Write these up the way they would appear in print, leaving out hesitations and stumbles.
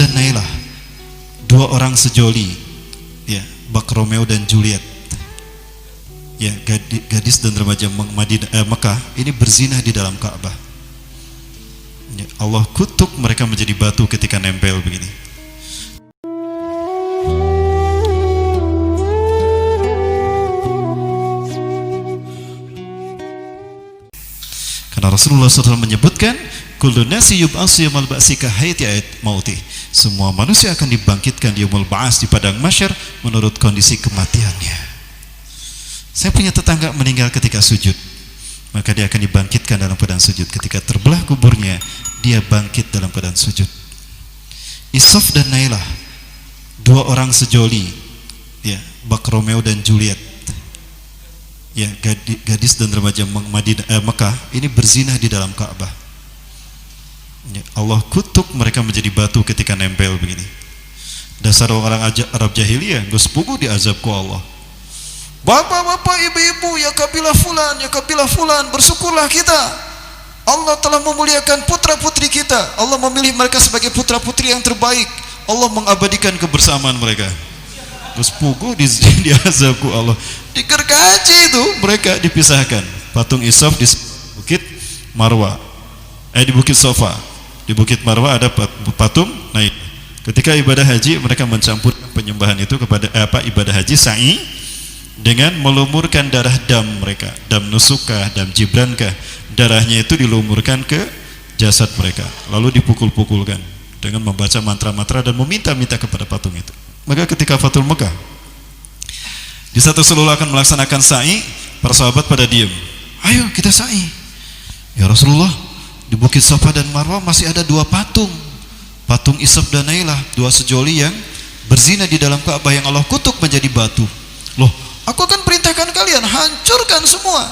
dan Nailah, dua orang sejoli, ya, bak Romeo dan Juliet, ya, gadis dan remaja Mekah ini berzinah di dalam Ka'bah. Ya, Allah kutuk mereka menjadi batu ketika nempel begini. Karena Rasulullah SAW menyebutkan, kullu nasi yub'atsu yaumal ba'si ka hayati ayat mauti. Semua manusia akan dibangkitkan di yaumul ba'ats, di padang mahsyar, menurut kondisi kematiannya. Saya punya tetangga meninggal ketika sujud, maka dia akan dibangkitkan dalam keadaan sujud. Ketika terbelah kuburnya, dia bangkit dalam keadaan sujud. Isaf dan Nailah, dua orang sejoli, ya, bak Romeo dan Juliet, ya, gadis dan remaja Mekah ini berzinah di dalam Ka'bah. Ya, Allah kutuk mereka menjadi batu ketika nempel begini. Dasar orang Arab jahiliyah, gus pugu diazab ku Allah. Bapak-bapak, ibu-ibu, ya kabilah fulan, bersyukurlah kita. Allah telah memuliakan putra-putri kita. Allah memilih mereka sebagai putra-putri yang terbaik. Allah mengabadikan kebersamaan mereka. Gus pugu diazab ku Allah. Di gergaji itu mereka dipisahkan. Patung Isaf di Bukit Marwa, di Bukit Sofa. Di Bukit Marwa ada patung naik. Ketika ibadah haji, mereka mencampur penyembahan itu kepada ibadah haji sa'i dengan melumurkan darah dam mereka, dam nusukah, dam jibrankah, darahnya itu dilumurkan ke jasad mereka, lalu dipukul-pukulkan dengan membaca mantra-mantra dan meminta-minta kepada patung itu. Maka ketika Fathul Mekah, di saat Rasulullah akan melaksanakan sa'i, para sahabat pada diam. Ayo kita sa'i. Ya Rasulullah, di Bukit Safa dan Marwah masih ada dua patung, patung Isaf dan Nailah, dua sejoli yang berzina di dalam Ka'bah yang Allah kutuk menjadi batu. Loh, aku akan perintahkan kalian hancurkan semua.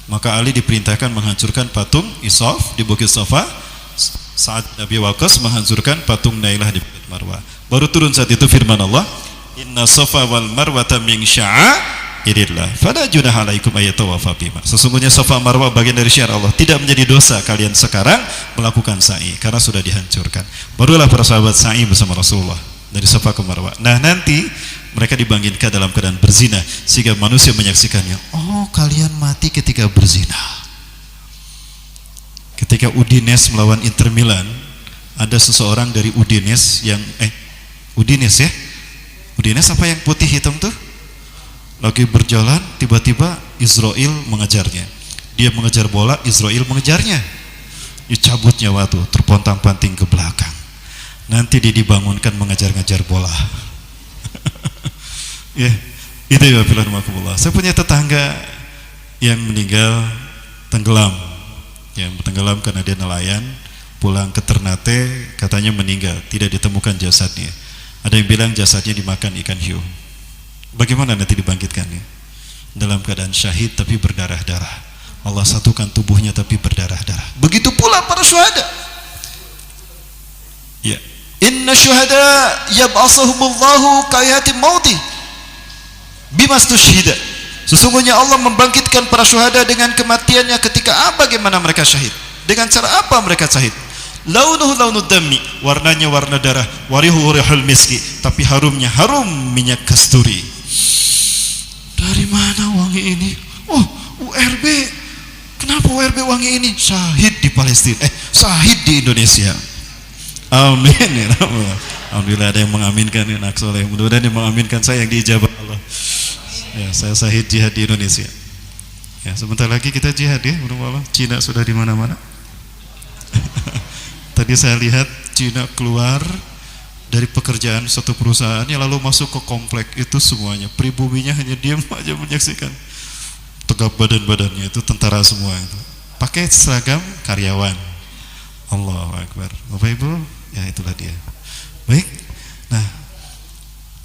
Maka Ali diperintahkan menghancurkan patung Isaf di Bukit Safa, saat Nabi Waqqas menghancurkan patung Nailah di Bukit Marwah. Baru turun saat itu firman Allah, Inna Safa wal Marwata min sya'airillah fala junaha alaikum ayatawafa bima. Sesungguhnya Safa Marwah bagian dari syiar Allah. Tidak menjadi dosa kalian sekarang melakukan sa'i karena sudah dihancurkan. Barulah para sahabat sa'i bersama Rasulullah dari Safa ke Marwah. Nah, nanti mereka dibangkitkan dalam keadaan berzina sehingga manusia menyaksikannya. Oh, kalian mati ketika berzina. Ketika Udinese melawan Inter Milan, ada seseorang dari Udinese yang Udinese ya? Udinese apa yang putih hitam tuh? Lagi berjalan, tiba-tiba Israel mengejarnya. Dia mengejar bola, Israel mengejarnya. Dicabut nyawa tuh, terpontang-panting ke belakang. Nanti dia dibangunkan mengejar-ngejar bola. Ya, itu ya filmmakumullah. Saya punya tetangga yang meninggal tenggelam. Yang tenggelam karena dia nelayan, pulang ke Ternate, katanya meninggal, tidak ditemukan jasadnya. Ada yang bilang jasadnya dimakan ikan hiu. Bagaimana nanti dibangkitkannya? Dalam keadaan syahid tapi berdarah-darah. Allah satukan tubuhnya tapi berdarah-darah. Begitu pula para syuhada. Ya, inna syuhada yab'asuhumullahu kayati mauti bimastusyhida. Sesungguhnya Allah membangkitkan para syuhada dengan kematiannya ketika bagaimana mereka syahid. Dengan cara apa mereka syahid? Launuhu launud dammi, warnanya warna darah, warihu rihul miski, tapi harumnya harum minyak kasturi. Dari mana wangi ini? Oh, URB. Kenapa URB wangi ini? Syahid di Palestina, syahid di Indonesia. Amin ya Allah. Alhamdulillah ada yang mengaminkan ya, anak soleh. Mudah-mudahan yang mengaminkan saya yang diijabah Allah. Ya, saya syahid jihad di Indonesia. Ya, sebentar lagi kita jihad ya, Allah. Cina sudah di mana-mana. Tadi saya lihat Cina keluar dari pekerjaan satu perusahaan, lalu masuk ke komplek itu semuanya. Pribuminya hanya diam aja menyaksikan. Tegap badan-badannya itu tentara semua itu. Pakai seragam karyawan. Allahu Akbar. Bapak Ibu, ya itulah dia. Baik. Nah,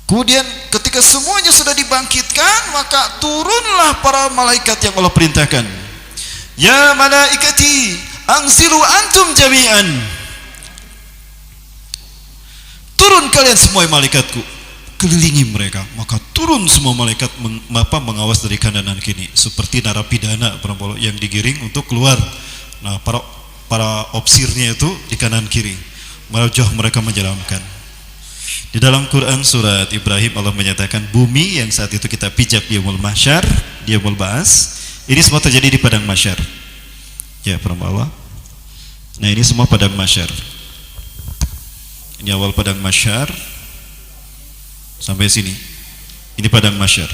kemudian ketika semuanya sudah dibangkitkan, maka turunlah para malaikat yang Allah perintahkan. Ya malaikati, angsilu antum jami'an. Turun kalian semua malaikatku, kelilingi mereka. Maka turun semua malaikat mengawas dari kanan dan kiri, seperti narapidana yang digiring untuk keluar. Nah, para opsirnya itu di kanan kiri. Marjah mereka menyeramkan. Di dalam Quran surat Ibrahim Allah menyatakan bumi yang saat itu kita pijak di yaumul mahsyar, di yaumul ba'ats, ini semua terjadi di padang mahsyar. Ya, peramba Allah. Nah, ini semua padang mahsyar. Ini awal padang mahsyar sampai sini. Ini padang mahsyar.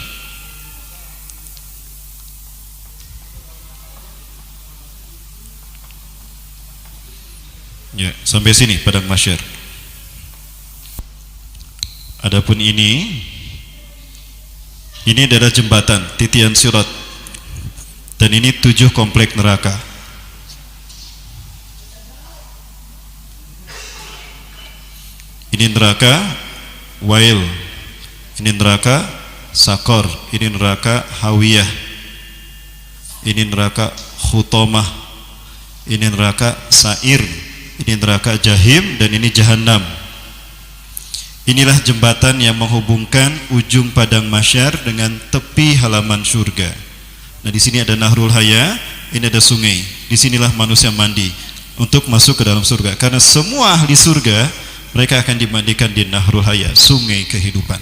Ya, sampai sini padang mahsyar. Adapun ini adalah jembatan titian sirat. Dan ini 7 komplek neraka. Ini neraka Wail, ini neraka Sakor, ini neraka Hawiyah, ini neraka Khutomah, ini neraka Sa'ir, ini neraka Jahim, dan ini Jahannam. Inilah jembatan yang menghubungkan ujung padang mahsyar dengan tepi halaman surga. Nah, di sini ada Nahrul Haya, ini ada sungai. Disinilah manusia mandi untuk masuk ke dalam surga. Karena semua ahli surga mereka akan dimandikan di Nahrul Haya, sungai kehidupan.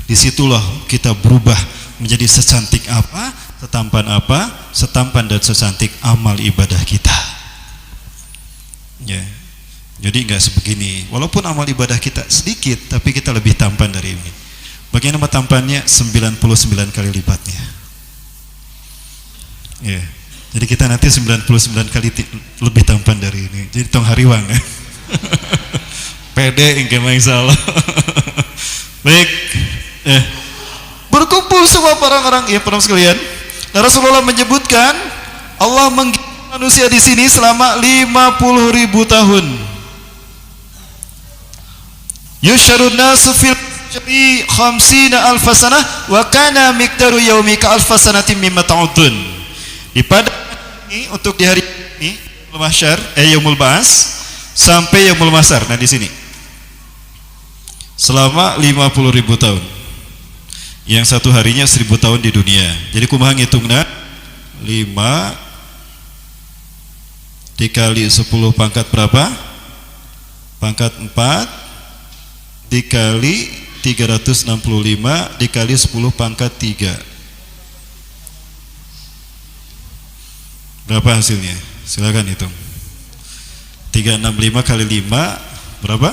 Disitulah kita berubah menjadi secantik apa, setampan dan secantik amal ibadah kita. Ya. Jadi enggak sebegini. Walaupun amal ibadah kita sedikit, tapi kita lebih tampan dari ini. Bagaimana tampannya? 99 kali lipatnya. Ya. Jadi kita nanti 99 kali lebih tampan dari ini. Jadi tong hariwang ya. Pede ingke salah. Baik. Berkumpul semua orang-orang ya para sekalian. Nah, Rasulullah menyebutkan Allah menggiring manusia di sini selama 50.000 tahun. Yusyarun nasu fil jami 50,000 sanah wa kana miqdaru yaumi ka alf sanatin mimma ta'udun. Di pada ini untuk di hari ini mahsyar yaumul ba'ats sampai yaumul mahsyar. Nah, di sini selama 50.000 tahun. Yang satu harinya 1000 tahun di dunia. Jadi kumaha ngitungna 5 dikali 10 pangkat berapa? Pangkat 4 dikali 365 dikali 10 pangkat 3. Berapa hasilnya? Silakan hitung. 365 kali 5 berapa?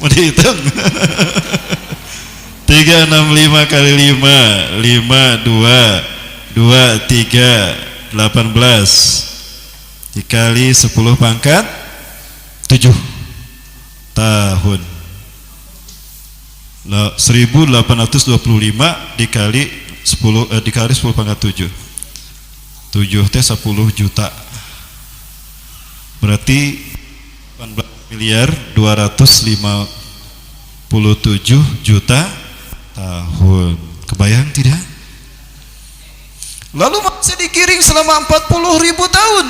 Mau dihitung? 365 kali 5 2 3 18 dikali 10 pangkat 7 tahun. 1825 dikali 10 pangkat 7 teh 10 juta. Berarti 18 miliar 257 juta tahun. Kebayang tidak? Lalu masih digiring selama 40.000 tahun,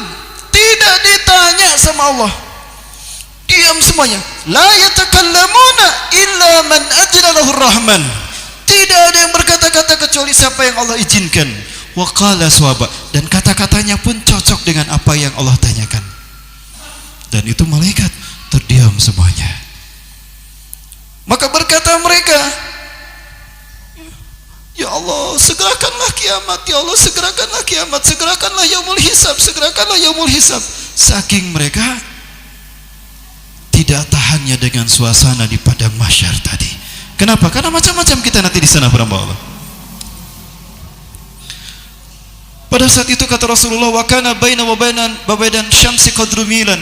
tidak ditanya sama Allah, diam semuanya. La yatakallamuna illa man ajna lahu rahman. Tidak ada yang berkata-kata kecuali siapa yang Allah izinkan. Wa qala swaba, dan kata-katanya pun cocok dengan apa yang Allah tanyakan. Dan itu malaikat terdiam semuanya. Maka berkata mereka, ya Allah, segerakanlah kiamat, ya Allah, segerakanlah kiamat, segerakanlah yaumul hisab, segerakanlah yaumul hisab. Saking mereka tidak tahannya dengan suasana di padang mahsyar tadi. Kenapa? Karena macam-macam kita nanti di sana, hamba Allah. Pada saat itu kata Rasulullah, wa kana baina wa bainan syamsi qadru milan.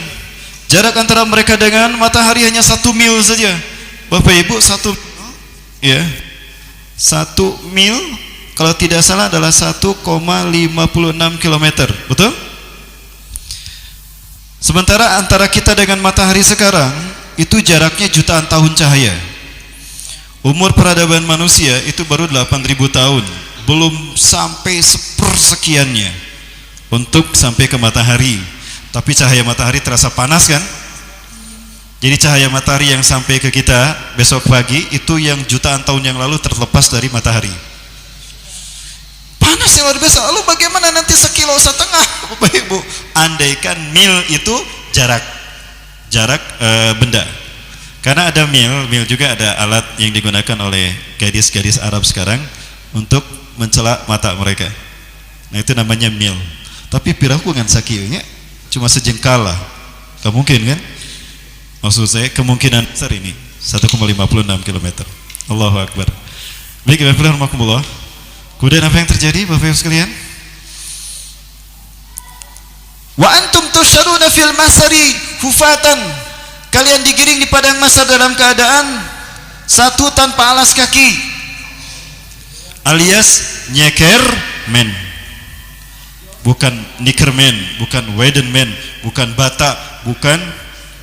Jarak antara mereka dengan matahari hanya 1 mil saja. Bapak Ibu, 1 mil kalau tidak salah adalah 1,56 km. Betul? Sementara antara kita dengan matahari sekarang itu jaraknya jutaan tahun cahaya. Umur peradaban manusia itu baru 8.000 tahun, belum sampai sepersekiannya untuk sampai ke matahari. Tapi cahaya matahari terasa panas kan? Jadi cahaya matahari yang sampai ke kita besok pagi itu yang jutaan tahun yang lalu terlepas dari matahari. Panas yang luar biasa. Lalu bagaimana nanti 1,5 kilo Bapak Ibu? Andaikan mil itu jarak. jarak benda. Karena ada mil juga ada alat yang digunakan oleh gadis-gadis Arab sekarang untuk mencela mata mereka. Nah itu namanya mil. Tapi piraku ngan sakieunya cuma sejengkal lah. Gak mungkin kan? Maksud saya kemungkinan besar ini 1,56 km. Allahu Akbar. Baik, Bismillahirrahmanirrahim. Kemudian apa yang terjadi Bapak Ibu sekalian? Wa antum tusyaruna fil masari hufatan. Kalian digiring di padang mahsyar dalam keadaan satu tanpa alas kaki, alias nyeker men, bukan niker men, bukan weden men, bukan bata, bukan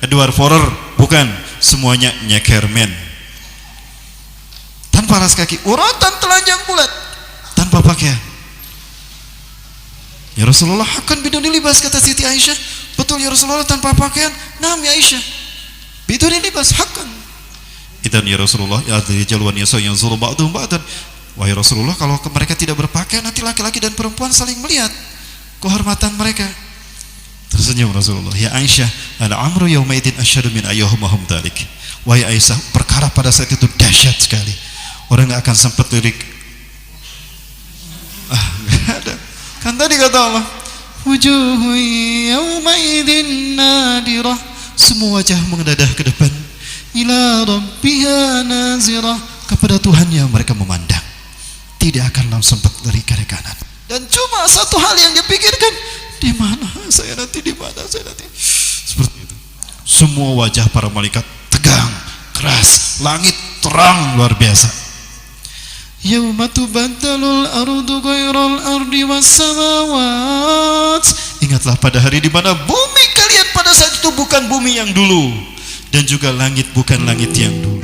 Edward Forer, bukan, semuanya nyeker men, tanpa alas kaki, uratan telanjang bulat, tanpa pakaian. Ya Rasulullah, akan biduni libas, kata Siti Aisyah. Betul ya Rasulullah, tanpa pakaian. Naam ya Aisyah, biduni libas hakan. Idan ya Rasulullah, ya adzal wa nisa yanzuru ba'dhum ba'dan. Wahai Rasulullah, kalau mereka tidak berpakaian, nanti laki-laki dan perempuan saling melihat kehormatan mereka. Tersenyum Rasulullah, ya Aisyah, al-amru yaumaidin asyadu min ayyuhumahum dalik. Wahai Aisyah, perkara pada saat itu dahsyat sekali. Orang gak akan sempat lirik. Gak ada. Kan tadi kata Allah, wujuhu yaumaidin nadirah, semua wajah mendadah ke depan, ila rabbiha nazirah, kepada Tuhannya mereka memandang, tidak akan langsung sempat dari kiri kanan. Dan cuma satu hal yang dipikirkan, di mana saya nanti, di mana saya nanti. Seperti itu. Semua wajah para malaikat tegang, keras, langit terang luar biasa. Yauma tubaddalul ardu ghairal ardi was samawat. Ingatlah pada hari di mana bumi kalian pada saat itu bukan bumi yang dulu, dan juga langit bukan langit yang dulu.